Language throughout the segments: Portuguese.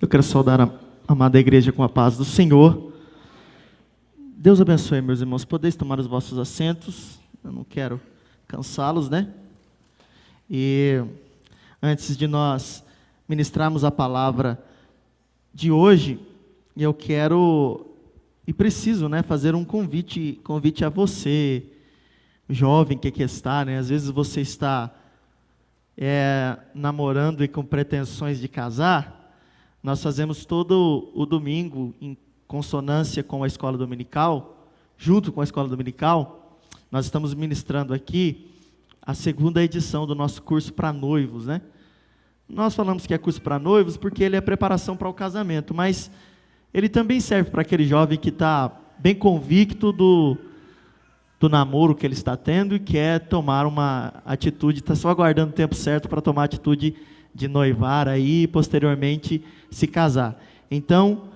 Eu quero saudar a amada igreja com a paz do Senhor. Deus abençoe, meus irmãos. Podeis tomar os vossos assentos. Eu não quero cansá-los, né? E antes de nós ministrarmos a palavra de hoje, eu quero e preciso, né, fazer um convite a você, jovem que aqui está, né? Às vezes você está namorando e com pretensões de casar. Nós fazemos todo o domingo, em consonância com a escola dominical, junto com a escola dominical, nós estamos ministrando aqui a segunda edição do nosso curso para noivos, né? Nós falamos que é curso para noivos porque ele é preparação para o casamento, mas ele também serve para aquele jovem que está bem convicto do namoro que ele está tendo e quer tomar uma atitude, está só aguardando o tempo certo para tomar a atitude de noivar aí e posteriormente se casar. Então,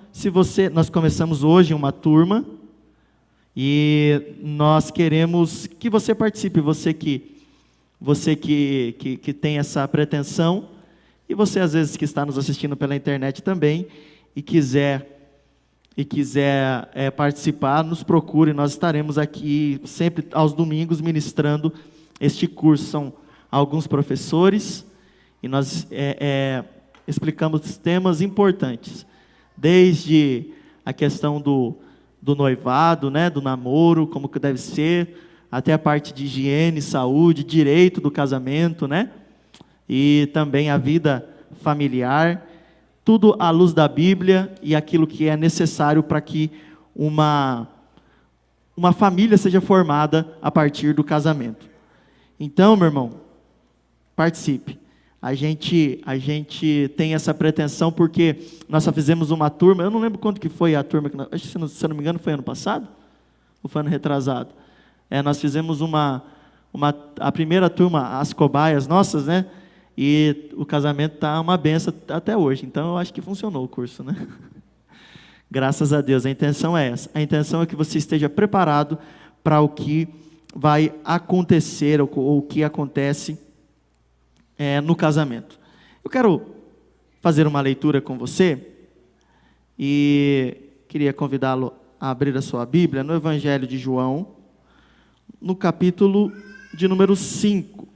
nós começamos hoje uma turma e nós queremos que você participe, você que tem essa pretensão, e você às vezes que está nos assistindo pela internet também e quiser participar, nos procure. Nós estaremos aqui sempre aos domingos ministrando este curso. São alguns professores e nós explicamos temas importantes, desde a questão do noivado, né, do namoro, como que deve ser, até a parte de higiene, saúde, direito do casamento, né, e também a vida familiar, tudo à luz da Bíblia e aquilo que é necessário para que uma família seja formada a partir do casamento. Então, meu irmão, participe. A gente tem essa pretensão porque nós só fizemos uma turma. Eu não lembro quanto que foi a turma, acho que, se eu não me engano, foi ano passado? Ou foi ano retrasado? Nós fizemos a primeira turma, as cobaias nossas, né? E o casamento está uma benção até hoje. Então, eu acho que funcionou o curso, né? Graças a Deus, a intenção é essa. A intenção é que você esteja preparado para o que vai acontecer, ou o que acontece no casamento. Eu quero fazer uma leitura com você e queria convidá-lo a abrir a sua Bíblia no Evangelho de João, no capítulo de número 5.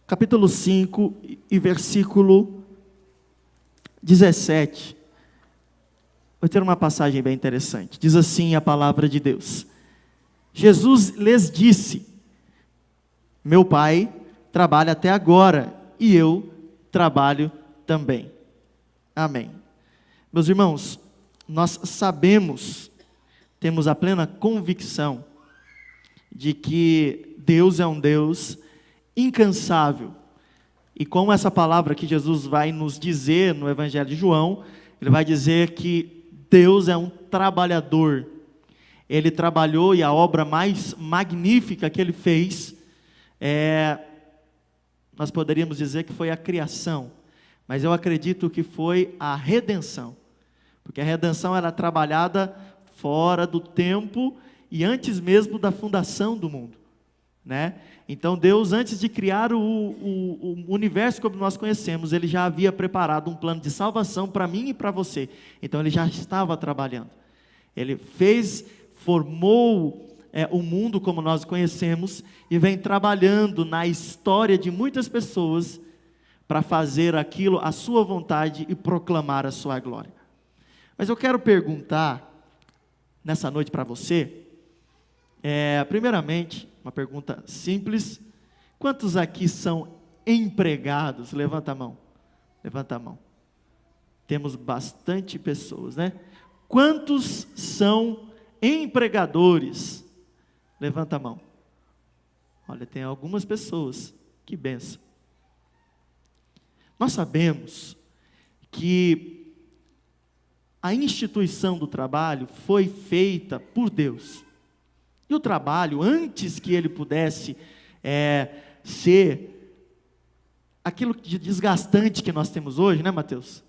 Capítulo 5 e versículo 17, vai ter uma passagem bem interessante. Diz assim a palavra de Deus: Jesus lhes disse: meu Pai trabalha até agora, e eu trabalho também. Amém. Meus irmãos, nós sabemos, temos a plena convicção de que Deus é um Deus incansável. E como essa palavra que Jesus vai nos dizer no Evangelho de João, ele vai dizer que Deus é um trabalhador. Ele trabalhou, e a obra mais magnífica que ele fez, nós poderíamos dizer que foi a criação, mas eu acredito que foi a redenção, porque a redenção era trabalhada fora do tempo e antes mesmo da fundação do mundo, né? Então Deus, antes de criar o universo como nós conhecemos, Ele já havia preparado um plano de salvação para mim e para você. Então Ele já estava trabalhando. Ele formou o mundo como nós conhecemos e vem trabalhando na história de muitas pessoas para fazer aquilo à sua vontade e proclamar a sua glória. Mas eu quero perguntar nessa noite para você, primeiramente, uma pergunta simples: quantos aqui são empregados? Levanta a mão, levanta a mão. Temos bastante pessoas, né? Quantos são empregadores? Levanta a mão. Olha, tem algumas pessoas, que bênção. Nós sabemos que a instituição do trabalho foi feita por Deus. E o trabalho, antes que ele pudesse ser aquilo de desgastante que nós temos hoje, né, Mateus?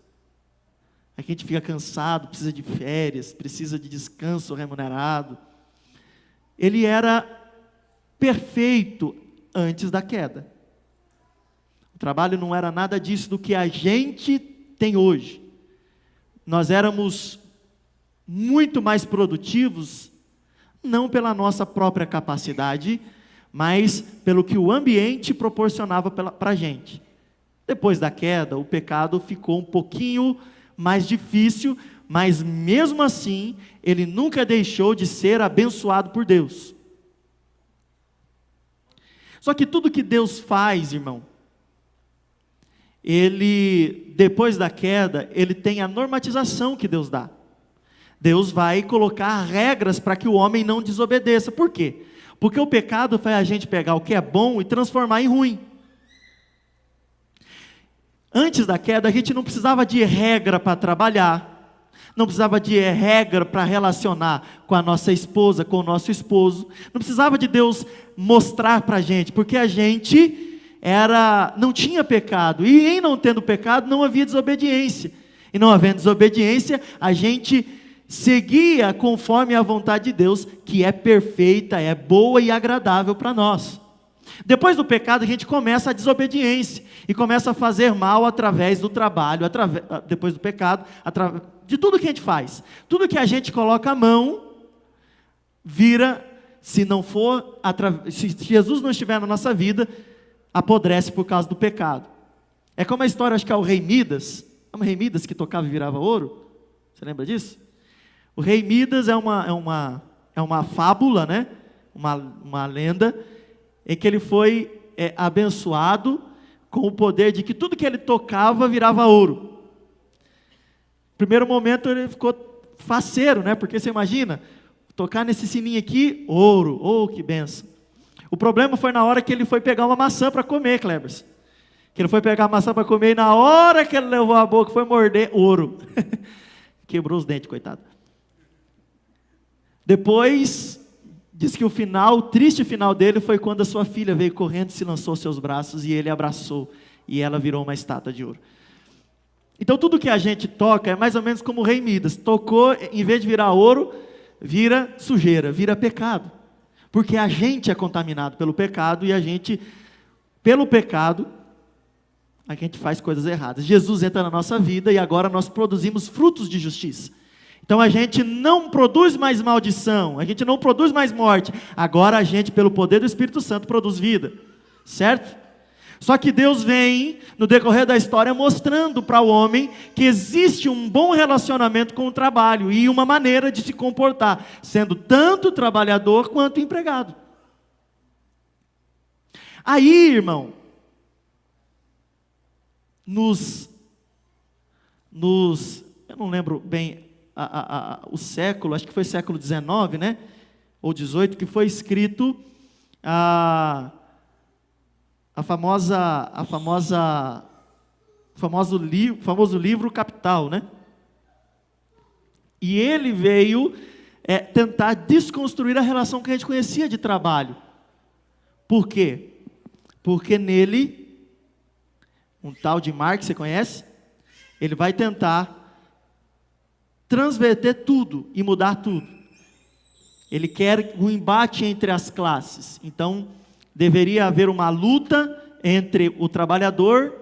a gente fica cansado, precisa de férias, precisa de descanso remunerado. Ele era perfeito antes da queda. O trabalho não era nada disso do que a gente tem hoje. Nós éramos muito mais produtivos, não pela nossa própria capacidade, mas pelo que o ambiente proporcionava para a gente. Depois da queda, o pecado ficou um pouquinho mais difícil, mas mesmo assim, ele nunca deixou de ser abençoado por Deus. Só que tudo que Deus faz, irmão, depois da queda, ele tem a normatização que Deus dá. Deus vai colocar regras para que o homem não desobedeça. Por quê? Porque o pecado faz a gente pegar o que é bom e transformar em ruim. Antes da queda, a gente não precisava de regra para trabalhar, não precisava de regra para relacionar com a nossa esposa, com o nosso esposo, não precisava de Deus mostrar para a gente, porque a gente não tinha pecado, e em não tendo pecado, não havia desobediência, e não havendo desobediência, a gente seguia conforme a vontade de Deus, que é perfeita, é boa e agradável para nós. Depois do pecado, a gente começa a desobediência, e começa a fazer mal através do trabalho, depois do pecado, de tudo que a gente faz. Tudo que a gente coloca a mão, vira, se Jesus não estiver na nossa vida, apodrece por causa do pecado. É como a história, acho que é o rei Midas, é o rei Midas que tocava e virava ouro, você lembra disso? O rei Midas é uma fábula, né? Uma lenda, em que ele foi abençoado com o poder de que tudo que ele tocava virava ouro. No primeiro momento ele ficou faceiro, né? Porque você imagina, tocar nesse sininho aqui, ouro, oh que benção. O problema foi na hora que ele foi pegar uma maçã para comer, Clebers. Que ele foi pegar a maçã para comer e na hora que ele levou a boca foi morder, ouro. Quebrou os dentes, coitado. Depois, diz que o triste final dele foi quando a sua filha veio correndo, se lançou aos seus braços e ele abraçou. E ela virou uma estátua de ouro. Então tudo que a gente toca é mais ou menos como o rei Midas. Tocou, em vez de virar ouro, vira sujeira, vira pecado. Porque a gente é contaminado pelo pecado e pelo pecado, a gente faz coisas erradas. Jesus entra na nossa vida e agora nós produzimos frutos de justiça. Então a gente não produz mais maldição, a gente não produz mais morte. Agora a gente, pelo poder do Espírito Santo, produz vida. Certo? Só que Deus vem, no decorrer da história, mostrando para o homem que existe um bom relacionamento com o trabalho e uma maneira de se comportar, sendo tanto trabalhador quanto empregado. Aí, irmão, eu não lembro bem o século, acho que foi século XIX, né? Ou XVIII, que foi escrito famoso livro Capital, né? E ele veio tentar desconstruir a relação que a gente conhecia de trabalho. Por quê? Porque nele, um tal de Marx, você conhece? Ele vai tentar transverter tudo e mudar tudo. Ele quer um embate entre as classes. Então, deveria haver uma luta entre o trabalhador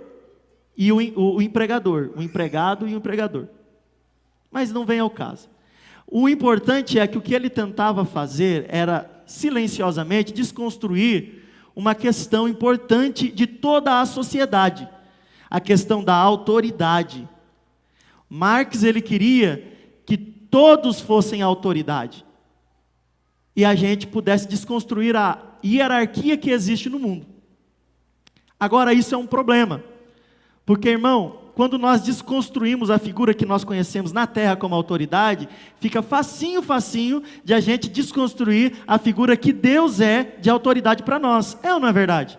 e o empregador, o empregado e o empregador. Mas não vem ao caso. O importante é que o que ele tentava fazer era, silenciosamente, desconstruir uma questão importante de toda a sociedade, a questão da autoridade. Marx, ele queria que todos fossem autoridade, e a gente pudesse desconstruir a hierarquia que existe no mundo. Agora, isso é um problema, porque, irmão, quando nós desconstruímos a figura que nós conhecemos na terra como autoridade, fica facinho de a gente desconstruir a figura que Deus é de autoridade para nós. É ou não é verdade?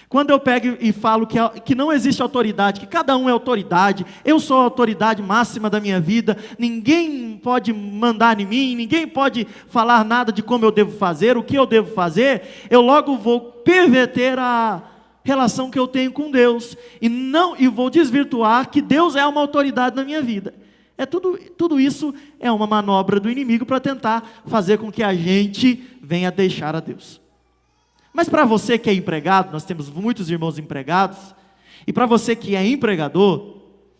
Quando eu pego e falo que não existe autoridade, que cada um é autoridade, eu sou a autoridade máxima da minha vida, ninguém pode mandar em mim, ninguém pode falar nada de como eu devo fazer, o que eu devo fazer, eu logo vou perverter a relação que eu tenho com Deus, e vou desvirtuar que Deus é uma autoridade na minha vida. Tudo isso é uma manobra do inimigo para tentar fazer com que a gente venha deixar a Deus. Mas para você que é empregado, nós temos muitos irmãos empregados, e para você que é empregador,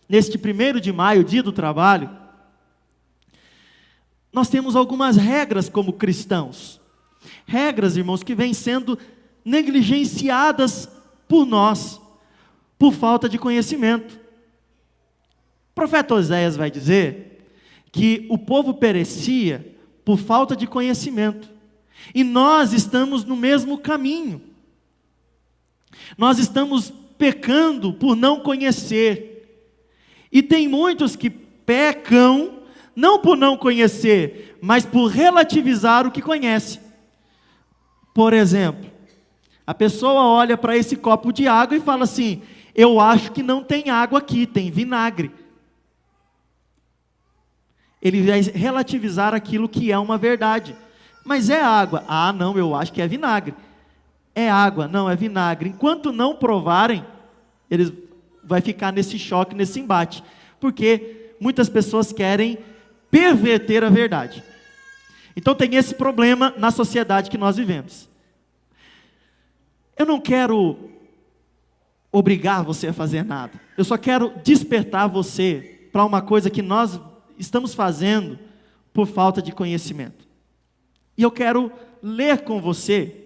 neste 1º de maio, dia do trabalho, nós temos algumas regras como cristãos. Regras, irmãos, que vêm sendo negligenciadas por nós, por falta de conhecimento. O profeta Oséias vai dizer que o povo perecia por falta de conhecimento. E nós estamos no mesmo caminho. Nós estamos pecando por não conhecer. E tem muitos que pecam, não por não conhecer, mas por relativizar o que conhece. Por exemplo, a pessoa olha para esse copo de água e fala assim: eu acho que não tem água aqui, tem vinagre. Ele vai relativizar aquilo que é uma verdade. Mas é água. Ah, não, eu acho que é vinagre. É água, não, é vinagre. Enquanto não provarem, eles vão ficar nesse choque, nesse embate. Porque muitas pessoas querem perverter a verdade. Então tem esse problema na sociedade que nós vivemos. Eu não quero obrigar você a fazer nada. Eu só quero despertar você para uma coisa que nós estamos fazendo por falta de conhecimento. E eu quero ler com você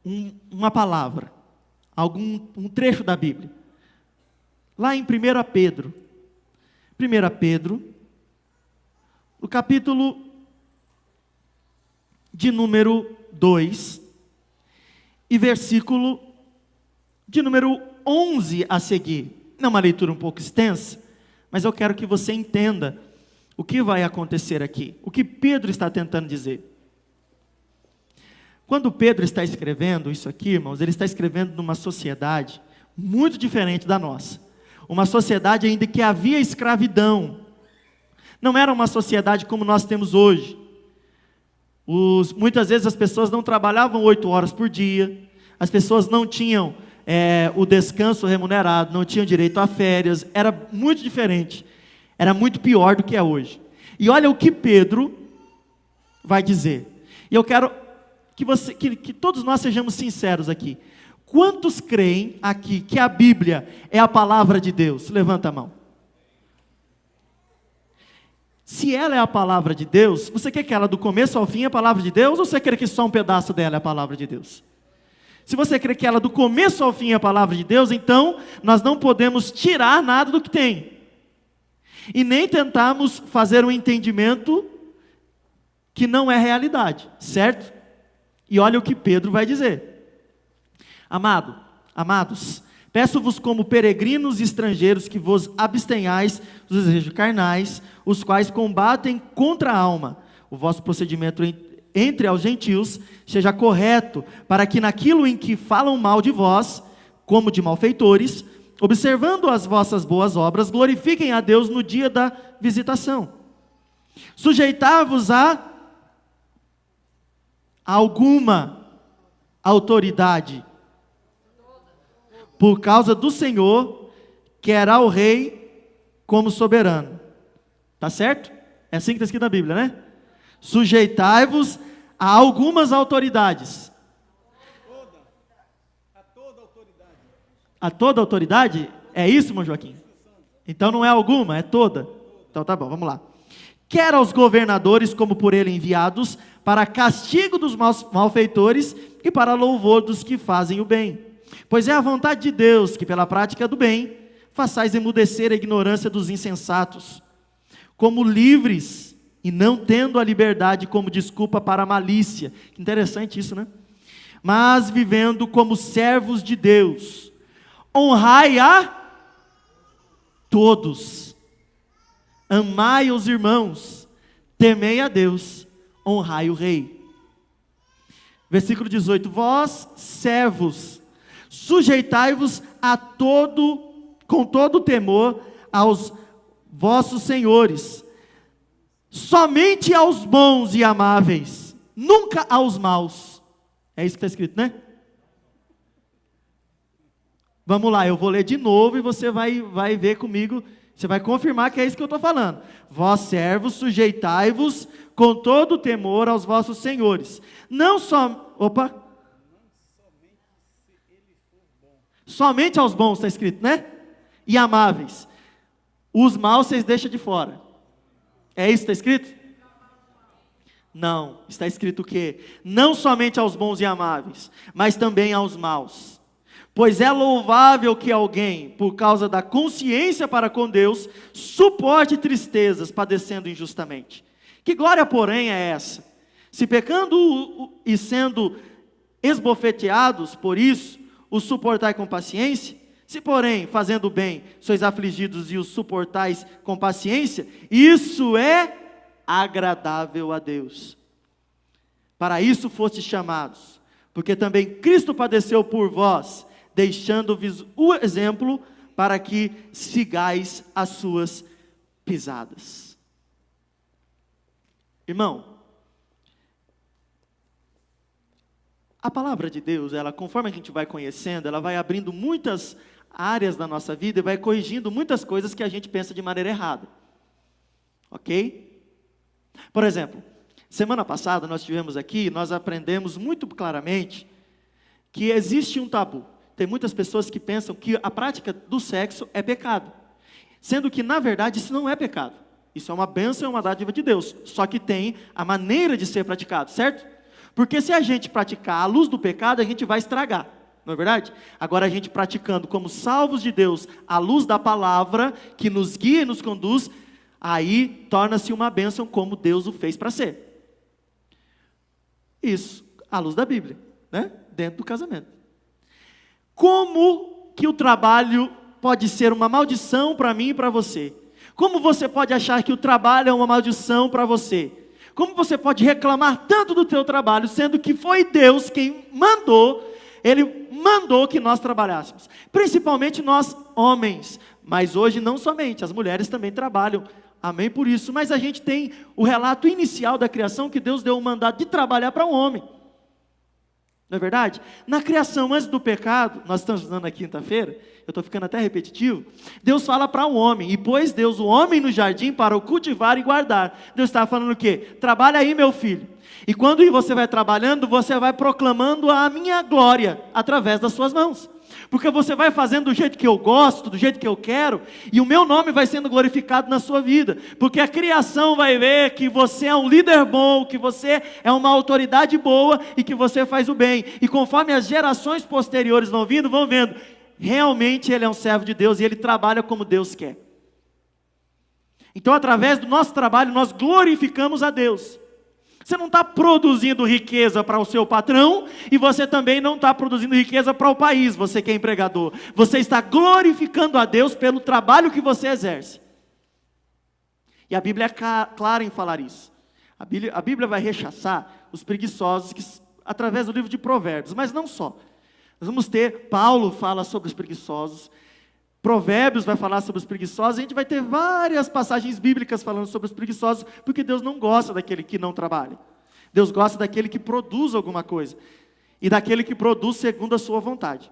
uma palavra, um trecho da Bíblia. Lá em 1 Pedro. 1 Pedro, no capítulo de número 2, e versículo de número 11 a seguir. Não é uma leitura um pouco extensa, mas eu quero que você entenda o que vai acontecer aqui, o que Pedro está tentando dizer. Quando Pedro está escrevendo isso aqui, irmãos, ele está escrevendo numa sociedade muito diferente da nossa. Uma sociedade ainda que havia escravidão. Não era uma sociedade como nós temos hoje. Muitas vezes as pessoas não trabalhavam 8 horas por dia, as pessoas não tinham o descanso remunerado, não tinham direito a férias, era muito diferente, era muito pior do que é hoje. E olha o que Pedro vai dizer, e eu quero que todos nós sejamos sinceros aqui. Quantos creem aqui que a Bíblia é a palavra de Deus? Levanta a mão. Se ela é a palavra de Deus, você quer que ela do começo ao fim é a palavra de Deus, ou você quer que só um pedaço dela é a palavra de Deus? Se você crê que ela do começo ao fim é a palavra de Deus, então nós não podemos tirar nada do que tem. E nem tentarmos fazer um entendimento que não é realidade, certo? E olha o que Pedro vai dizer. Amados, peço-vos como peregrinos e estrangeiros que vos abstenhais dos desejos carnais, os quais combatem contra a alma. O vosso procedimento entre aos gentios seja correto, para que naquilo em que falam mal de vós, como de malfeitores, observando as vossas boas obras, glorifiquem a Deus no dia da visitação. Sujeitar-vos a alguma autoridade, por causa do Senhor, que era o rei como soberano. Tá certo? É assim que está escrito na Bíblia, né? Sujeitai-vos a algumas autoridades. A toda autoridade. A toda autoridade? É isso, irmão Joaquim? Então não é alguma, é toda. Então tá bom, vamos lá. Quer aos governadores, como por ele enviados, para castigo dos malfeitores e para louvor dos que fazem o bem. Pois é a vontade de Deus que, pela prática do bem, façais emudecer a ignorância dos insensatos, como livres, e não tendo a liberdade como desculpa para a malícia. Interessante isso, né? Mas vivendo como servos de Deus, honrai a todos, amai os irmãos, temei a Deus, honrai o rei. Versículo 18, vós, servos, sujeitai-vos com todo temor aos vossos senhores, somente aos bons e amáveis, nunca aos maus. É isso que está escrito, né? Vamos lá, eu vou ler de novo e você vai ver comigo Você vai confirmar que é isso que eu estou falando. Vós servos, sujeitai-vos com todo temor aos vossos senhores. Não só... Opa! Somente aos bons está escrito, né? E amáveis. Os maus vocês deixam de fora. É isso que está escrito? Não, está escrito o quê? Não somente aos bons e amáveis, mas também aos maus. Pois é louvável que alguém, por causa da consciência para com Deus, suporte tristezas, padecendo injustamente. Que glória, porém, é essa? Se pecando e sendo esbofeteados por isso, os suportai com paciência? Se, porém, fazendo bem, sois afligidos e os suportais com paciência, isso é agradável a Deus. Para isso fostes chamados, porque também Cristo padeceu por vós, deixando-vos o exemplo para que sigais as suas pisadas. Irmão, a palavra de Deus, ela, conforme a gente vai conhecendo, ela vai abrindo muitas áreas da nossa vida e vai corrigindo muitas coisas que a gente pensa de maneira errada. Ok? Por exemplo, semana passada nós tivemos aqui, nós aprendemos muito claramente que existe um tabu. Tem muitas pessoas que pensam que a prática do sexo é pecado, sendo que na verdade isso não é pecado. Isso é uma bênção, é uma dádiva de Deus, só que tem a maneira de ser praticado, certo? Porque se a gente praticar à luz do pecado, a gente vai estragar, não é verdade? Agora a gente praticando como salvos de Deus, à luz da palavra, que nos guia e nos conduz, aí torna-se uma bênção como Deus o fez para ser. Isso, à luz da Bíblia, né? Dentro do casamento. Como que o trabalho pode ser uma maldição para mim e para você? Como você pode achar que o trabalho é uma maldição para você? Como você pode reclamar tanto do teu trabalho, sendo que foi Deus quem mandou, Ele mandou que nós trabalhássemos. Principalmente nós homens, mas hoje não somente, as mulheres também trabalham. Amém por isso, mas a gente tem o relato inicial da criação que Deus deu o mandato de trabalhar para o homem. Não é verdade? Na criação, antes do pecado, nós estamos estudando na quinta-feira, eu estou ficando até repetitivo, Deus fala para o homem, e pôs Deus o homem no jardim para o cultivar e guardar. Deus estava falando o quê? Trabalha aí, meu filho. E quando você vai trabalhando, você vai proclamando a minha glória, através das suas mãos. Porque você vai fazendo do jeito que eu gosto, do jeito que eu quero, e o meu nome vai sendo glorificado na sua vida, porque a criação vai ver que você é um líder bom, que você é uma autoridade boa, e que você faz o bem, e conforme as gerações posteriores vão vindo, vão vendo, realmente ele é um servo de Deus, e ele trabalha como Deus quer. Então através do nosso trabalho, nós glorificamos a Deus. Você não está produzindo riqueza para o seu patrão, e você também não está produzindo riqueza para o país, você que é empregador. Você está glorificando a Deus pelo trabalho que você exerce. E a Bíblia é clara em falar isso. A Bíblia vai rechaçar os preguiçosos através do livro de Provérbios, mas não só. Nós vamos ter, Paulo fala sobre os preguiçosos, Provérbios vai falar sobre os preguiçosos, a gente vai ter várias passagens bíblicas falando sobre os preguiçosos, porque Deus não gosta daquele que não trabalha. Deus gosta daquele que produz alguma coisa, e daquele que produz segundo a sua vontade.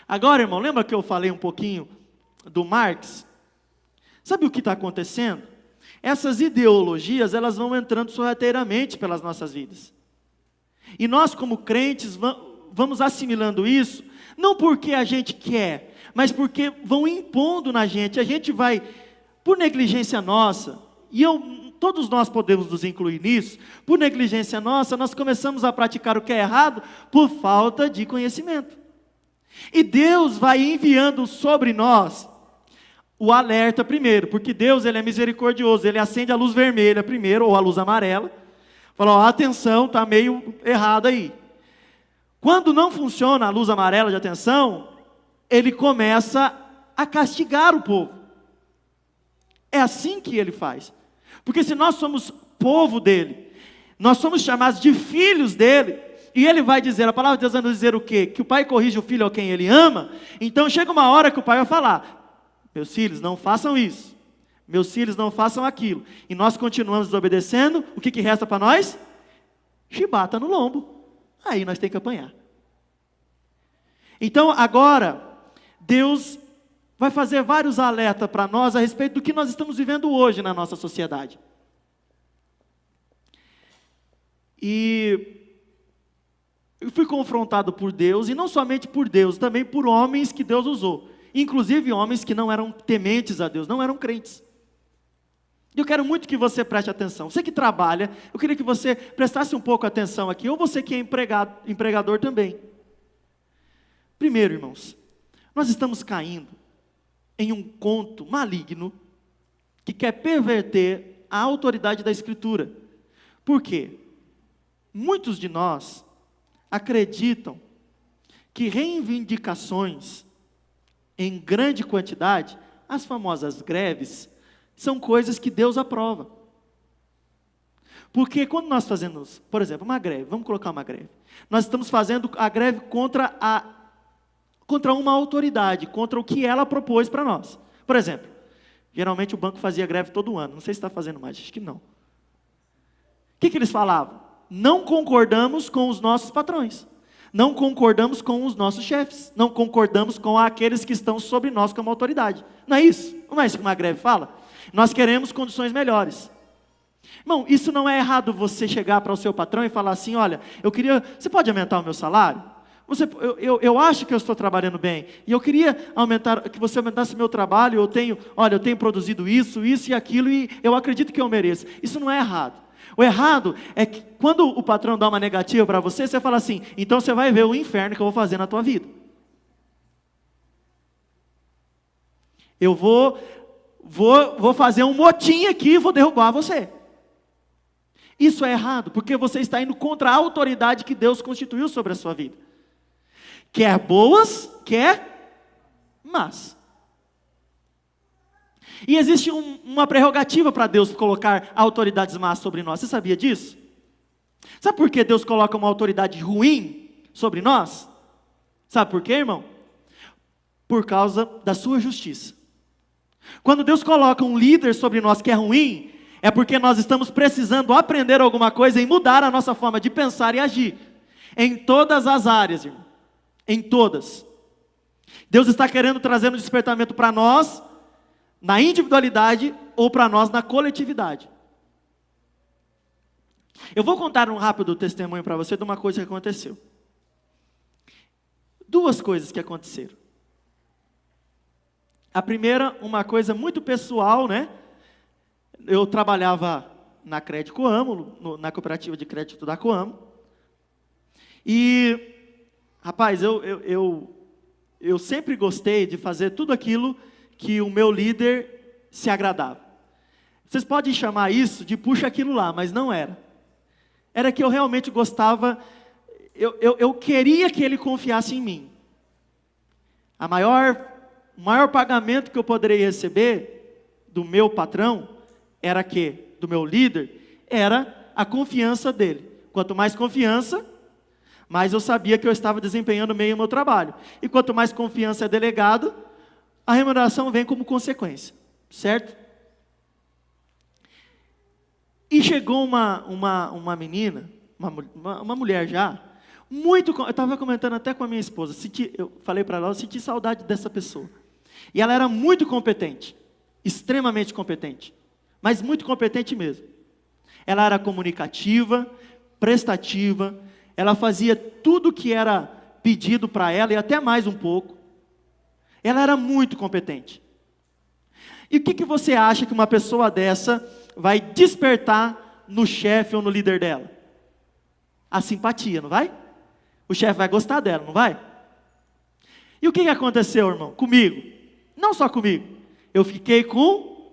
Agora, irmão, lembra que eu falei um pouquinho do Marx? Sabe o que está acontecendo? Essas ideologias, elas vão entrando sorrateiramente pelas nossas vidas. E nós, como crentes, vamos assimilando isso, não porque a gente quer, mas porque vão impondo na gente. A gente vai, por negligência nossa, e todos nós podemos nos incluir nisso, por negligência nossa, nós começamos a praticar o que é errado, por falta de conhecimento. E Deus vai enviando sobre nós o alerta primeiro, porque Deus, Ele é misericordioso, Ele acende a luz vermelha primeiro, ou a luz amarela, fala, ó, atenção, está meio errado aí. Quando não funciona a luz amarela de atenção, Ele começa a castigar o povo. É assim que Ele faz. Porque se nós somos povo dEle, nós somos chamados de filhos dEle, e Ele vai dizer, a palavra de Deus vai nos dizer o quê? Que o pai corrige o filho a quem Ele ama. Então chega uma hora que o pai vai falar, meus filhos, não façam isso, meus filhos, não façam aquilo, e nós continuamos desobedecendo, o que resta para nós? Chibata no lombo. Aí nós temos que apanhar. Então agora, Deus vai fazer vários alertas para nós a respeito do que nós estamos vivendo hoje na nossa sociedade. E eu fui confrontado por Deus, e não somente por Deus, também por homens que Deus usou. Inclusive homens que não eram tementes a Deus, não eram crentes. Eu quero muito que você preste atenção. Você que trabalha, eu queria que você prestasse um pouco atenção aqui, ou você que é empregador também. Primeiro, irmãos, nós estamos caindo em um conto maligno que quer perverter a autoridade da Escritura. Por quê? Muitos de nós acreditam que reivindicações em grande quantidade, as famosas greves, são coisas que Deus aprova. Porque quando nós fazemos, por exemplo, uma greve, vamos colocar uma greve, nós estamos fazendo a greve contra uma autoridade, contra o que ela propôs para nós. Por exemplo, geralmente o banco fazia greve todo ano, não sei se está fazendo mais, acho que não. O que eles falavam? Não concordamos com os nossos patrões, não concordamos com os nossos chefes, não concordamos com aqueles que estão sobre nós como autoridade. Não é isso? Não é isso que uma greve fala? Nós queremos condições melhores. Irmão, isso não é errado você chegar para o seu patrão e falar assim, olha, você pode aumentar o meu salário? Eu acho que eu estou trabalhando bem, e eu queria que você aumentasse o meu trabalho, eu tenho produzido isso e aquilo, e eu acredito que eu mereço. Isso não é errado. O errado é que quando o patrão dá uma negativa para você, você fala assim, então você vai ver o inferno que eu vou fazer na tua vida. Eu vou fazer um motim aqui e vou derrubar você. Isso é errado, porque você está indo contra a autoridade que Deus constituiu sobre a sua vida. Quer boas, quer más. E existe uma prerrogativa para Deus colocar autoridades más sobre nós. Você sabia disso? Sabe por que Deus coloca uma autoridade ruim sobre nós? Sabe por quê, irmão? Por causa da sua justiça. Quando Deus coloca um líder sobre nós que é ruim, é porque nós estamos precisando aprender alguma coisa e mudar a nossa forma de pensar e agir. Em todas as áreas, irmão. Em todas. Deus está querendo trazer um despertamento para nós, na individualidade, ou para nós na coletividade. Eu vou contar um rápido testemunho para você de uma coisa que aconteceu. Duas coisas que aconteceram. A primeira, uma coisa muito pessoal, né? Eu trabalhava na Crédito Coamo, na cooperativa de crédito da Coamo. E, rapaz, eu sempre gostei de fazer tudo aquilo que o meu líder se agradava. Vocês podem chamar isso de puxa aquilo lá, mas não era. Era que eu realmente gostava, eu queria que ele confiasse em mim. O maior pagamento que eu poderia receber do meu patrão era do meu líder, era a confiança dele. Quanto mais confiança, mais eu sabia que eu estava desempenhando bem o meu trabalho. E quanto mais confiança é delegado, a remuneração vem como consequência, certo? E chegou uma menina, uma mulher já, eu estava comentando até com a minha esposa, eu falei para ela, eu senti saudade dessa pessoa. E ela era muito competente, extremamente competente, mas muito competente mesmo. Ela era comunicativa, prestativa, ela fazia tudo o que era pedido para ela e até mais um pouco. Ela era muito competente. E o que você acha que uma pessoa dessa vai despertar no chefe ou no líder dela? A simpatia, não vai? O chefe vai gostar dela, não vai? E o que aconteceu, irmão? Comigo. Não só comigo. Eu fiquei com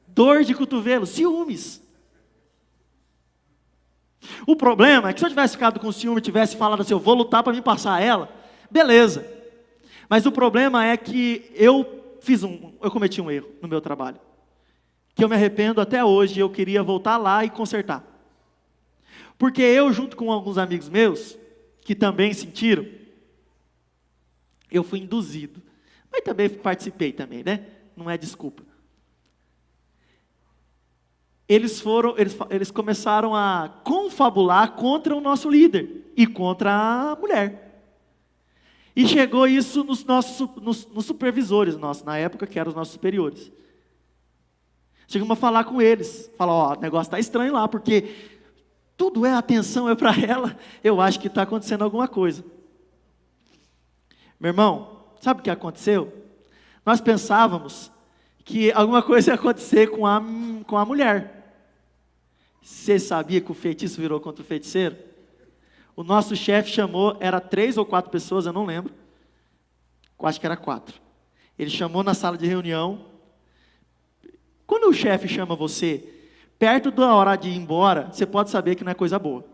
dor de cotovelo, ciúmes. O problema é que se eu tivesse ficado com ciúme e tivesse falado assim, eu vou lutar para me passar ela, beleza. Mas o problema é que eu cometi um erro no meu trabalho. Que eu me arrependo até hoje, eu queria voltar lá e consertar. Porque eu, junto com alguns amigos meus, que também sentiram, eu fui induzido. Mas também participei também, né? Não é desculpa. Eles começaram a confabular contra o nosso líder e contra a mulher. E chegou isso nos supervisores nossos, na época que eram os nossos superiores. Chegamos a falar com eles, falar, ó, o negócio está estranho lá, porque tudo a atenção é para ela, eu acho que está acontecendo alguma coisa. Meu irmão, sabe o que aconteceu? Nós pensávamos que alguma coisa ia acontecer com a mulher. Você sabia que o feitiço virou contra o feiticeiro? O nosso chefe chamou, era 3 ou 4 pessoas, eu não lembro. Acho que era 4. Ele chamou na sala de reunião. Quando o chefe chama você, perto da hora de ir embora, você pode saber que não é coisa boa.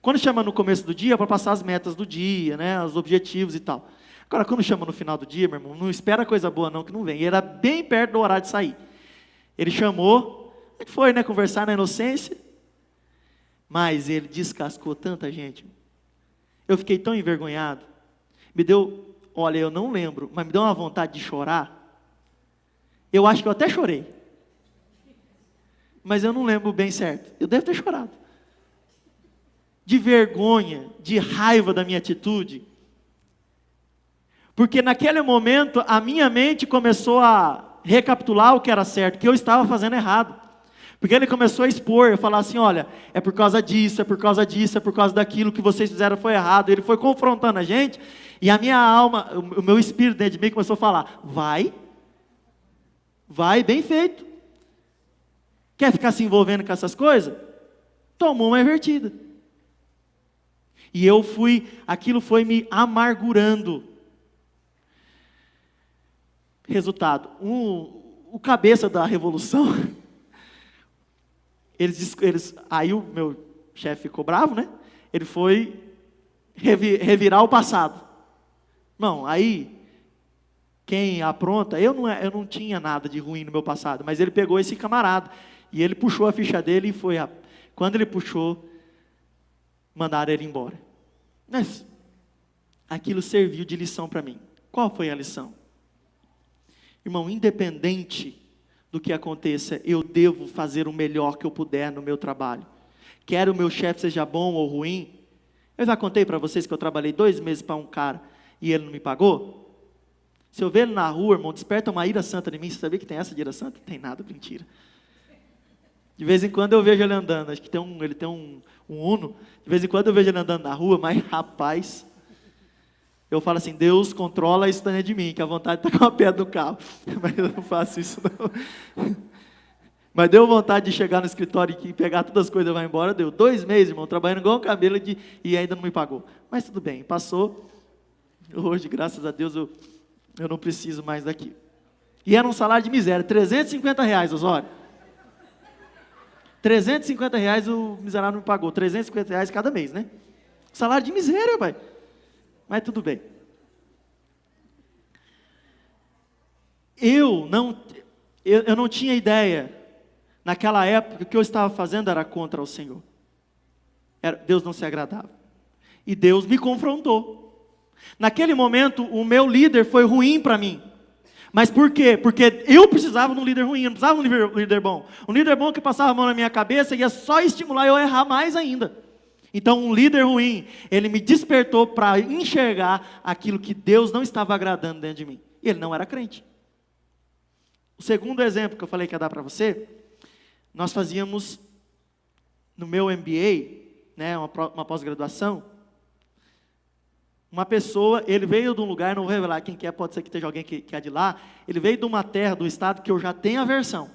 Quando chama no começo do dia, é para passar as metas do dia, né, os objetivos e tal. Agora, quando chama no final do dia, meu irmão, não espera coisa boa não, que não vem. E era bem perto do horário de sair. Ele chamou, a gente foi, né, conversar na inocência, mas ele descascou tanta gente. Eu fiquei tão envergonhado. Me deu, olha, eu não lembro, mas me deu uma vontade de chorar. Eu acho que eu até chorei. Mas eu não lembro bem certo. Eu devo ter chorado. De vergonha, de raiva da minha atitude. Porque naquele momento, a minha mente começou a recapitular o que era certo, que eu estava fazendo errado. Porque ele começou a expor, falar assim, olha, é por causa disso, é por causa disso, é por causa daquilo que vocês fizeram foi errado. Ele foi confrontando a gente, e a minha alma, o meu espírito dentro de mim começou a falar, vai, bem feito. Quer ficar se envolvendo com essas coisas? Tomou uma invertida. E aquilo foi me amargurando. Resultado, o cabeça da revolução, aí o meu chefe ficou bravo, né? Ele foi revirar o passado. Não, aí, quem apronta, eu não tinha nada de ruim no meu passado, mas ele pegou esse camarada, e ele puxou a ficha dele e foi, quando ele puxou, mandaram ele embora. Mas, aquilo serviu de lição para mim. Qual foi a lição? Irmão, independente do que aconteça, eu devo fazer o melhor que eu puder no meu trabalho. Quer o meu chefe seja bom ou ruim. Eu já contei para vocês que eu trabalhei 2 meses para um cara e ele não me pagou. Se eu ver ele na rua, irmão, desperta uma ira santa em mim. Você sabia que tem essa de ira santa? Não tem nada, mentira. De vez em quando eu vejo ele andando, acho que ele tem um Uno. De vez em quando eu vejo ele andando na rua, mas rapaz, eu falo assim, Deus controla isso dentro de mim, que a vontade está com a pedra no carro. Mas eu não faço isso não. Mas deu vontade de chegar no escritório e pegar todas as coisas e vai embora. Deu 2 meses, irmão, trabalhando igual um cabelo e ainda não me pagou. Mas tudo bem, passou. Hoje, graças a Deus, eu não preciso mais daquilo. E era um salário de miséria, R$350, Osório. R$350 o miserável me pagou, R$350 cada mês, né? Salário de miséria, pai. Mas tudo bem. Eu não tinha ideia, naquela época, que o que eu estava fazendo era contra o Senhor. Deus não se agradava. E Deus me confrontou. Naquele momento, o meu líder foi ruim para mim. Mas por quê? Porque eu precisava de um líder ruim, eu não precisava de um líder bom. Um líder bom que passava a mão na minha cabeça ia só estimular eu a errar mais ainda. Então um líder ruim, ele me despertou para enxergar aquilo que Deus não estava agradando dentro de mim. E ele não era crente. O segundo exemplo que eu falei que ia dar para você, nós fazíamos no meu MBA, né, uma pós-graduação, uma pessoa, ele veio de um lugar, não vou revelar quem que é, pode ser que esteja alguém que é de lá, ele veio de uma terra, do estado que eu já tenho aversão.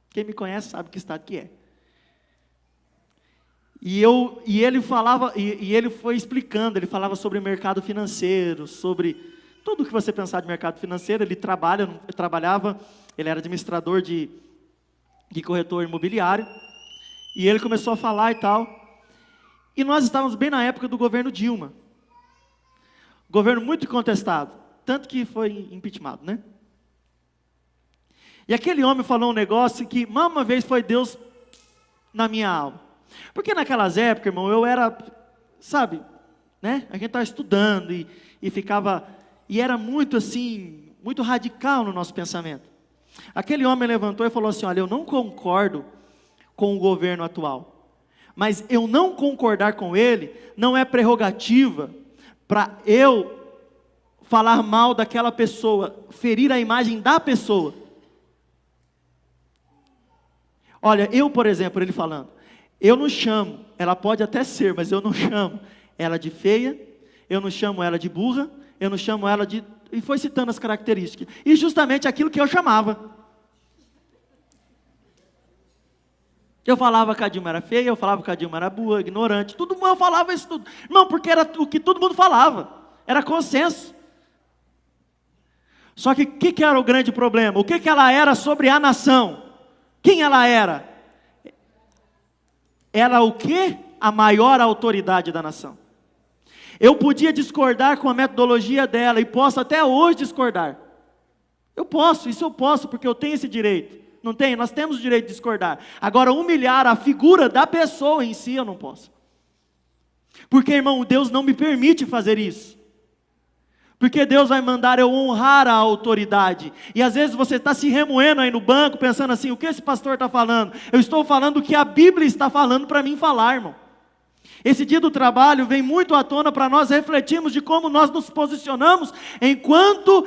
Quem me conhece sabe que estado que é. E ele falava, e ele foi explicando, ele falava sobre mercado financeiro, sobre tudo que você pensar de mercado financeiro. Ele trabalhava, ele era administrador de corretor imobiliário, e ele começou a falar e tal. E nós estávamos bem na época do governo Dilma. Governo muito contestado, tanto que foi impeachmentado, né? E aquele homem falou um negócio que, mais uma vez, foi Deus na minha alma. Porque naquelas épocas, irmão, eu era, sabe, né? A gente estava estudando e ficava, e era muito assim, muito radical no nosso pensamento. Aquele homem levantou e falou assim, olha, eu não concordo com o governo atual, mas eu não concordar com ele não é prerrogativa para eu falar mal daquela pessoa, ferir a imagem da pessoa. Olha, eu, por exemplo, ele falando, eu não chamo, ela pode até ser, mas eu não chamo ela de feia, eu não chamo ela de burra, eu não chamo ela de... E foi citando as características. E justamente aquilo que eu chamava. Eu falava que a Dilma era feia, eu falava que a Dilma era burra, ignorante, tudo, eu falava isso tudo. Não, porque era o que todo mundo falava, era consenso. Só que o que era o grande problema? O que ela era sobre a nação? Quem ela era? Era o quê? A maior autoridade da nação. Eu podia discordar com a metodologia dela, e posso até hoje discordar. Eu posso, isso eu posso, porque eu tenho esse direito. Não tem? Nós temos o direito de discordar. Agora, humilhar a figura da pessoa em si, eu não posso. Porque, irmão, Deus não me permite fazer isso. Porque Deus vai mandar eu honrar a autoridade. E às vezes você está se remoendo aí no banco, pensando assim, o que esse pastor está falando? Eu estou falando o que a Bíblia está falando para mim falar, irmão. Esse dia do trabalho vem muito à tona para nós refletirmos de como nós nos posicionamos enquanto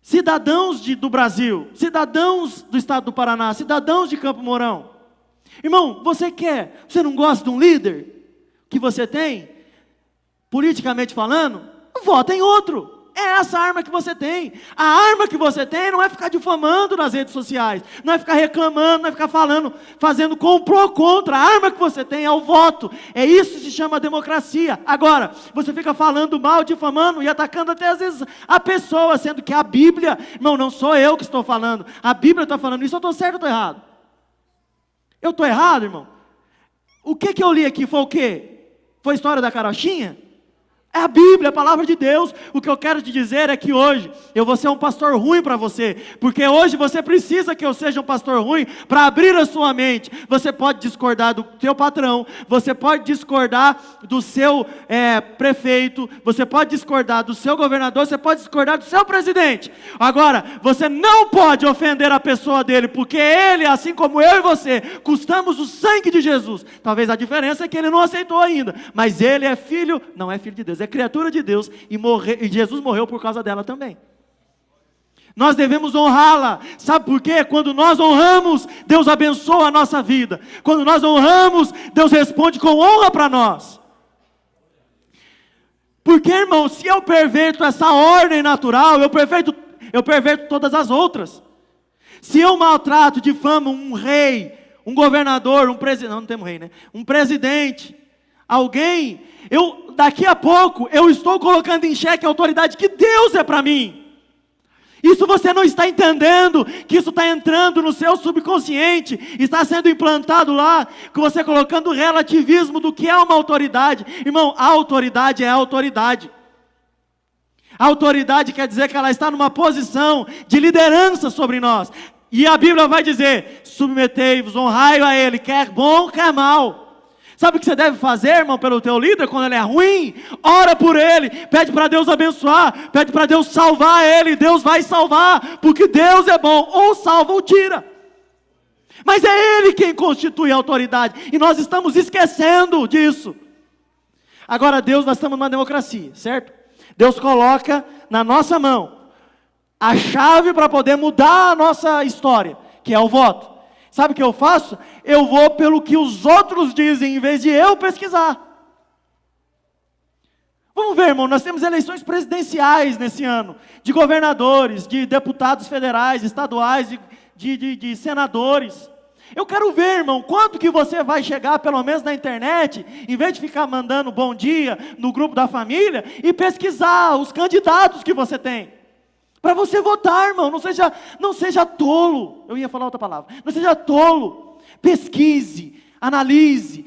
cidadãos do Brasil, cidadãos do estado do Paraná, cidadãos de Campo Mourão. Irmão, você não gosta de um líder que você tem, politicamente falando? Vota em outro. É essa a arma que você tem. A arma que você tem não é ficar difamando nas redes sociais, não é ficar reclamando, não é ficar falando, fazendo comprou contra. A arma que você tem é o voto. É isso que se chama democracia. Agora, você fica falando mal, difamando e atacando até às vezes a pessoa, sendo que a Bíblia, irmão, não sou eu que estou falando, a Bíblia está falando isso. Eu estou certo ou estou errado? Eu estou errado, irmão? O que eu li aqui foi o quê? Foi a história da carochinha? É a Bíblia, a palavra de Deus. O que eu quero te dizer é que hoje eu vou ser um pastor ruim para você, porque hoje você precisa que eu seja um pastor ruim para abrir a sua mente. Você pode discordar do seu patrão, você pode discordar do seu prefeito, você pode discordar do seu governador, você pode discordar do seu presidente. Agora, você não pode ofender a pessoa dele, porque ele, assim como eu e você, custamos o sangue de Jesus. Talvez a diferença é que ele não aceitou ainda, mas ele é filho, não é filho de Deus, é criatura de Deus, e Jesus morreu por causa dela também. Nós devemos honrá-la. Sabe por quê? Quando nós honramos, Deus abençoa a nossa vida. Quando nós honramos, Deus responde com honra para nós. Porque, irmão, se eu perverto essa ordem natural, eu perverto todas as outras. Se eu maltrato, difamo um rei, um governador, um presidente, não temos rei, né? Um presidente, alguém, daqui a pouco, eu estou colocando em xeque a autoridade que Deus é para mim. Isso você não está entendendo, que isso está entrando no seu subconsciente, está sendo implantado lá, com você colocando o relativismo do que é uma autoridade. Irmão, a autoridade é a autoridade. A autoridade quer dizer que ela está numa posição de liderança sobre nós. E a Bíblia vai dizer, submetei-vos, honrai a Ele, quer bom, quer mal. Sabe o que você deve fazer, irmão, pelo teu líder, quando ele é ruim? Ora por ele, pede para Deus abençoar, pede para Deus salvar ele, Deus vai salvar, porque Deus é bom, ou salva ou tira. Mas é Ele quem constitui a autoridade, e nós estamos esquecendo disso. Agora nós estamos numa democracia, certo? Deus coloca na nossa mão a chave para poder mudar a nossa história, que é o voto. Sabe o que eu faço? Eu vou pelo que os outros dizem, em vez de eu pesquisar. Vamos ver, irmão, nós temos eleições presidenciais nesse ano, de governadores, de deputados federais, estaduais, de senadores. Eu quero ver, irmão, quanto que você vai chegar, pelo menos na internet, em vez de ficar mandando bom dia no grupo da família, e pesquisar os candidatos que você tem. Para você votar, irmão, não seja tolo. Eu ia falar outra palavra. Não seja tolo. Pesquise, analise.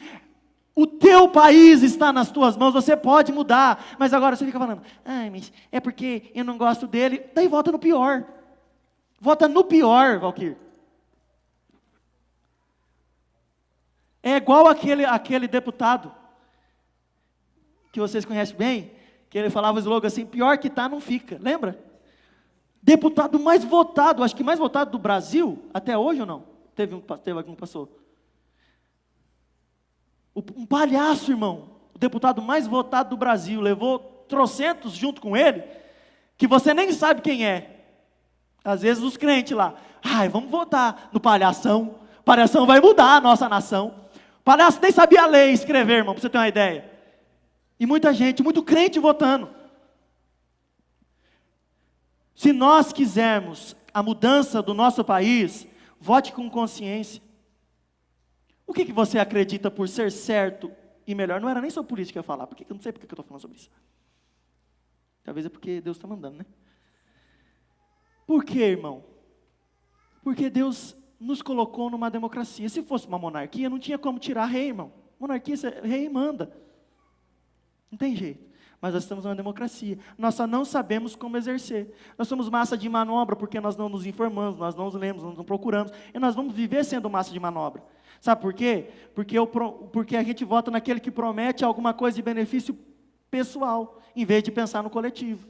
O teu país está nas tuas mãos, você pode mudar. Mas agora você fica falando, mas é porque eu não gosto dele. Daí vota no pior. Vota no pior, Valquir. É igual aquele deputado, que vocês conhecem bem, que ele falava o slogan assim, pior que tá, não fica. Lembra? Deputado mais votado, acho que mais votado do Brasil, até hoje ou não? Teve algum que passou? Um palhaço, irmão. deputado mais votado do Brasil, levou trocentos junto com ele, que você nem sabe quem é. Às vezes os crentes lá, vamos votar no palhação, o palhação vai mudar a nossa nação. O palhaço nem sabia ler e escrever, irmão, para você ter uma ideia. E muita gente, muito crente votando. Se nós quisermos a mudança do nosso país, vote com consciência. O que você acredita por ser certo e melhor? Não era nem sobre política que eu ia falar, porque eu não sei porque eu estou falando sobre isso. Talvez é porque Deus está mandando, né? Por quê, irmão? Porque Deus nos colocou numa democracia. Se fosse uma monarquia, não tinha como tirar rei, irmão. Monarquia, rei manda. Não tem jeito. Mas nós estamos numa democracia. Nós só não sabemos como exercer. Nós somos massa de manobra porque nós não nos informamos, nós não nos lemos, nós não procuramos. E nós vamos viver sendo massa de manobra. Sabe por quê? Porque a gente vota naquele que promete alguma coisa de benefício pessoal, em vez de pensar no coletivo.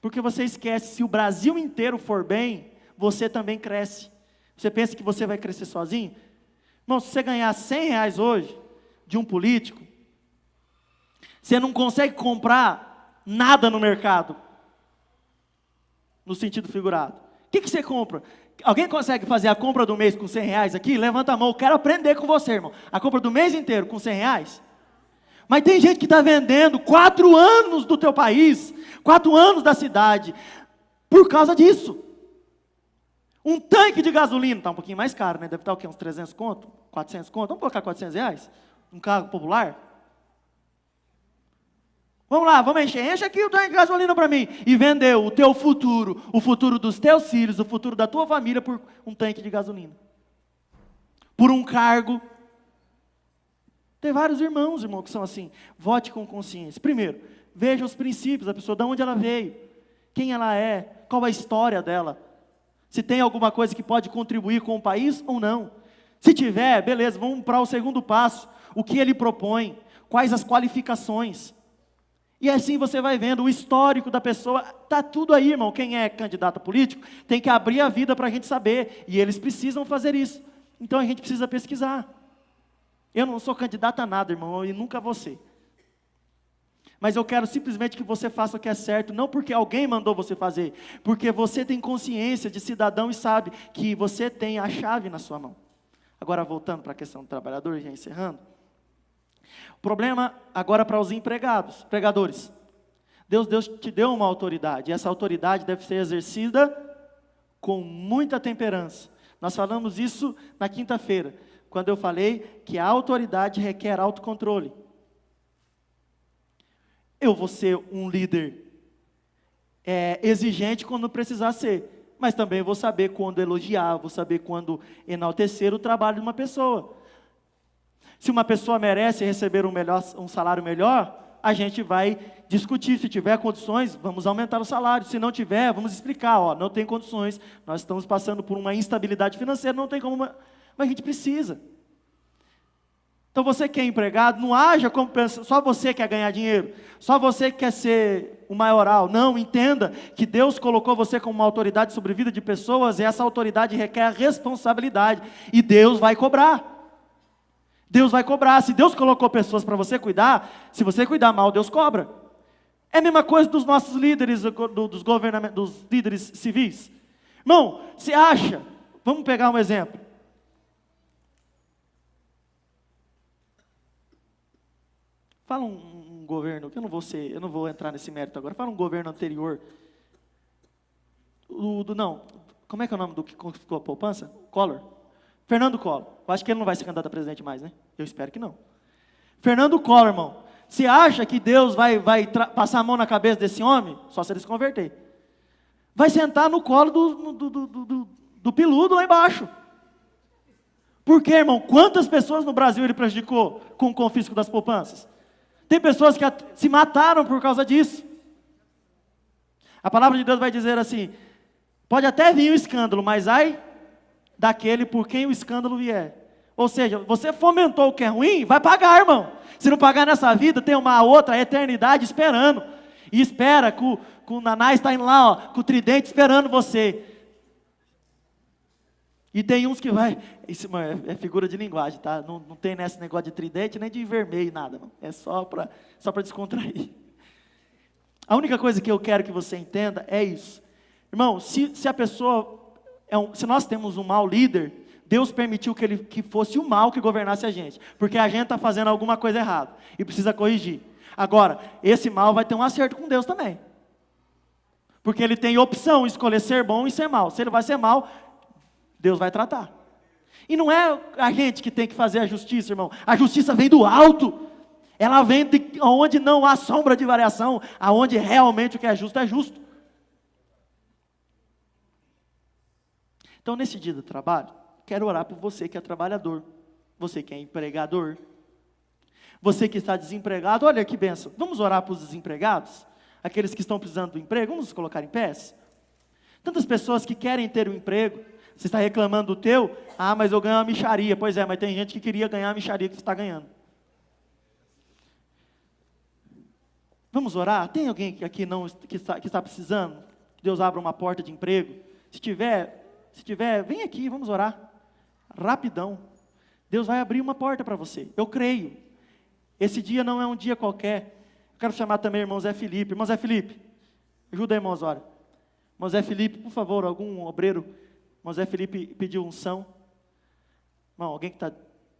Porque você esquece, se o Brasil inteiro for bem, você também cresce. Você pensa que você vai crescer sozinho? Irmão, se você ganhar R$100 hoje, de um político, você não consegue comprar nada no mercado, no sentido figurado. O que você compra? Alguém consegue fazer a compra do mês com R$100 aqui? Levanta a mão, eu quero aprender com você, irmão. A compra do mês inteiro com R$100? Mas tem gente que está vendendo 4 anos do teu país, 4 anos da cidade, por causa disso. Um tanque de gasolina, está um pouquinho mais caro, né? Deve estar o quê? Uns 300 conto? 400 conto? Vamos colocar R$400? Um carro popular? Vamos lá, vamos encher. Enche aqui o tanque de gasolina para mim. E vendeu o teu futuro, o futuro dos teus filhos, o futuro da tua família por um tanque de gasolina. Por um cargo. Tem vários irmãos, irmão, que são assim. Vote com consciência. Primeiro, veja os princípios da pessoa, de onde ela veio, quem ela é, qual a história dela. Se tem alguma coisa que pode contribuir com o país ou não. Se tiver, beleza, vamos para o segundo passo. O que ele propõe, quais as qualificações. E assim você vai vendo o histórico da pessoa, está tudo aí, irmão. Quem é candidato político tem que abrir a vida para a gente saber, e eles precisam fazer isso. Então a gente precisa pesquisar. Eu não sou candidato a nada, irmão, e nunca vou ser. Mas eu quero simplesmente que você faça o que é certo, não porque alguém mandou você fazer, porque você tem consciência de cidadão e sabe que você tem a chave na sua mão. Agora voltando para a questão do trabalhador, já encerrando. O problema agora para os empregadores. Deus te deu uma autoridade, e essa autoridade deve ser exercida com muita temperança. Nós falamos isso na quinta-feira, quando eu falei que a autoridade requer autocontrole. Eu vou ser um líder exigente quando precisar ser, mas também vou saber quando elogiar, vou saber quando enaltecer o trabalho de uma pessoa. Se uma pessoa merece receber um salário melhor, a gente vai discutir. Se tiver condições, vamos aumentar o salário. Se não tiver, vamos explicar. Não tem condições, nós estamos passando por uma instabilidade financeira, não tem como, mas a gente precisa. Então você que é empregado, não haja como só você quer ganhar dinheiro, só você quer ser o maioral. Não, entenda que Deus colocou você como uma autoridade sobre a vida de pessoas, e essa autoridade requer responsabilidade, e Deus vai cobrar. Deus vai cobrar. Se Deus colocou pessoas para você cuidar, se você cuidar mal, Deus cobra. É a mesma coisa dos nossos líderes, dos líderes civis. Irmão, você acha, vamos pegar um exemplo. Fala um governo, que eu não vou entrar nesse mérito agora, fala um governo anterior. Como é que é o nome do que ficou a poupança? Collor. Fernando Collor. Eu acho que ele não vai ser candidato a presidente mais, né? Eu espero que não. Fernando Collor, irmão. Você acha que Deus vai passar a mão na cabeça desse homem? Só se ele se converter. Vai sentar no colo do peludo lá embaixo. Por quê, irmão? Quantas pessoas no Brasil ele prejudicou com o confisco das poupanças? Tem pessoas que se mataram por causa disso. A palavra de Deus vai dizer assim: pode até vir um escândalo, mas ai daquele por quem o escândalo vier. Ou seja, você fomentou o que é ruim, vai pagar, irmão. Se não pagar nessa vida, tem uma outra eternidade esperando. E espera, o Nanás está indo lá, com o tridente esperando você. E tem uns que vai, isso é figura de linguagem, tá? Não tem nesse negócio de tridente, nem de vermelho, nada, não. É só para descontrair. A única coisa que eu quero que você entenda é isso. Irmão, se a pessoa, se nós temos um mau líder, Deus permitiu que fosse o mal que governasse a gente, porque a gente está fazendo alguma coisa errada, e precisa corrigir. Agora, esse mal vai ter um acerto com Deus também, porque ele tem opção, escolher ser bom e ser mal. Se ele vai ser mal, Deus vai tratar. E não é a gente que tem que fazer a justiça, irmão, a justiça vem do alto, ela vem de onde não há sombra de variação, aonde realmente o que é justo é justo. Então, nesse dia do trabalho, quero orar por você que é trabalhador, você que é empregador, você que está desempregado. Olha que bênção, vamos orar para os desempregados, aqueles que estão precisando do emprego, vamos nos colocar em pés. Tantas pessoas que querem ter um emprego, você está reclamando do teu, mas eu ganho uma mixaria. Pois é, mas tem gente que queria ganhar a mixaria que você está ganhando. Vamos orar? Tem alguém aqui que está precisando? Que Deus abra uma porta de emprego? Se tiver, vem aqui, vamos orar. Rapidão. Deus vai abrir uma porta para você. Eu creio. Esse dia não é um dia qualquer. Eu quero chamar também o irmão Zé Felipe. Irmão Zé Felipe, ajuda aí, irmãos, ora. Irmão Zé Felipe, por favor, algum obreiro. Irmão Zé Felipe pediu unção. Irmão, alguém que está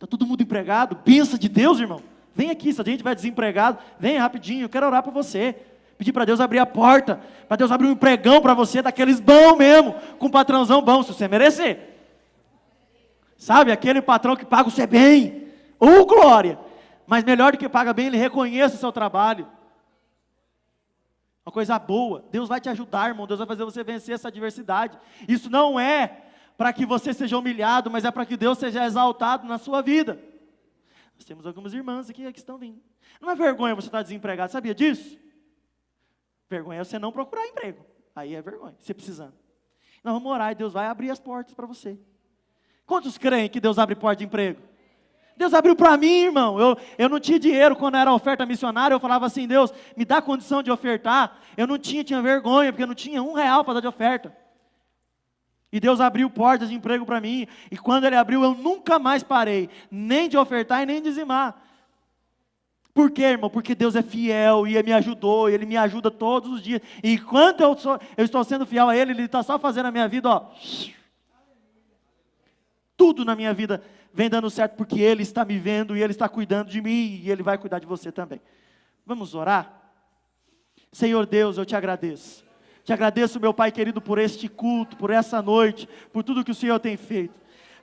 todo mundo empregado, bênção de Deus, irmão. Vem aqui, se a gente vai desempregado, vem rapidinho, eu quero orar por você. Pedir para Deus abrir a porta, para Deus abrir um empregão para você, daqueles bons mesmo, com um patrãozão bom, se você merecer. Sabe, aquele patrão que paga você bem, glória. Mas melhor do que paga bem, ele reconhece o seu trabalho. Uma coisa boa, Deus vai te ajudar, irmão, Deus vai fazer você vencer essa adversidade. Isso não é para que você seja humilhado, mas é para que Deus seja exaltado na sua vida. Nós temos algumas irmãs aqui que estão vindo. Não é vergonha você estar desempregado, sabia disso? Vergonha é você não procurar emprego, aí é vergonha, você precisando. Nós vamos orar e Deus vai abrir as portas para você. Quantos creem que Deus abre porta de emprego? Deus abriu para mim, irmão. Eu não tinha dinheiro quando era oferta missionária. Eu falava assim, Deus, me dá condição de ofertar. Eu não tinha vergonha, porque eu não tinha R$1 para dar de oferta. E Deus abriu portas de emprego para mim. E quando Ele abriu, eu nunca mais parei, nem de ofertar e nem de dizimar. Por quê, irmão? Porque Deus é fiel e Ele me ajudou, Ele me ajuda todos os dias. E enquanto eu estou sendo fiel a Ele, Ele está só fazendo a minha vida, ó. Tudo na minha vida vem dando certo, porque Ele está me vendo e Ele está cuidando de mim, e Ele vai cuidar de você também. Vamos orar? Senhor Deus, eu te agradeço. Te agradeço, meu Pai querido, por este culto, por essa noite, por tudo que o Senhor tem feito.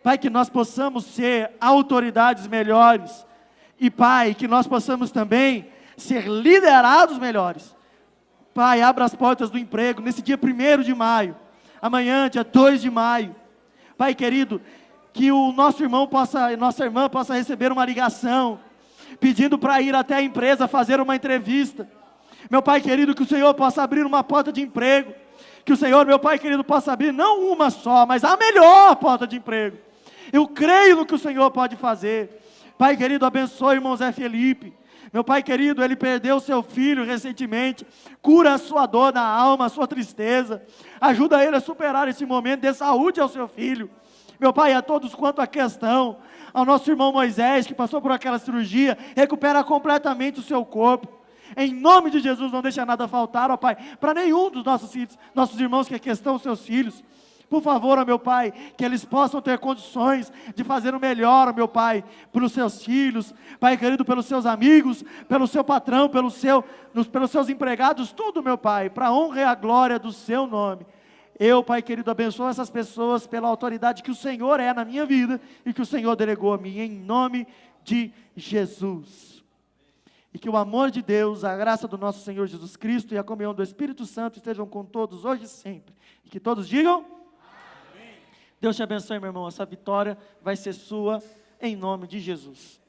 Pai, que nós possamos ser autoridades melhores. E Pai, que nós possamos também ser liderados melhores. Pai, abra as portas do emprego nesse dia 1º de maio. Amanhã, dia 2 de maio. Pai querido, que o nossa irmã possa receber uma ligação, pedindo para ir até a empresa fazer uma entrevista. Meu Pai querido, que o Senhor possa abrir uma porta de emprego, que o Senhor, meu Pai querido, possa abrir não uma só, mas a melhor porta de emprego. Eu creio no que o Senhor pode fazer. Pai querido, abençoe o irmão Zé Felipe. Meu Pai querido, ele perdeu seu filho recentemente, cura a sua dor na alma, a sua tristeza, ajuda ele a superar esse momento, dê saúde ao seu filho. Meu Pai, a todos quanto a questão, ao nosso irmão Moisés, que passou por aquela cirurgia, recupera completamente o seu corpo. Em nome de Jesus, não deixa nada faltar, ó Pai, para nenhum dos nossos irmãos que aqui estão, seus filhos. Por favor, ó meu Pai, que eles possam ter condições de fazer o melhor, ó meu Pai, pelos seus filhos, Pai querido, pelos seus amigos, pelo seu patrão, pelos seus empregados, tudo, meu Pai, para a honra e a glória do seu nome. Eu, Pai querido, abençoo essas pessoas pela autoridade que o Senhor é na minha vida e que o Senhor delegou a mim, em nome de Jesus. E que o amor de Deus, a graça do nosso Senhor Jesus Cristo e a comunhão do Espírito Santo estejam com todos hoje e sempre. E que todos digam: amém. Deus te abençoe, meu irmão. Essa vitória vai ser sua, em nome de Jesus.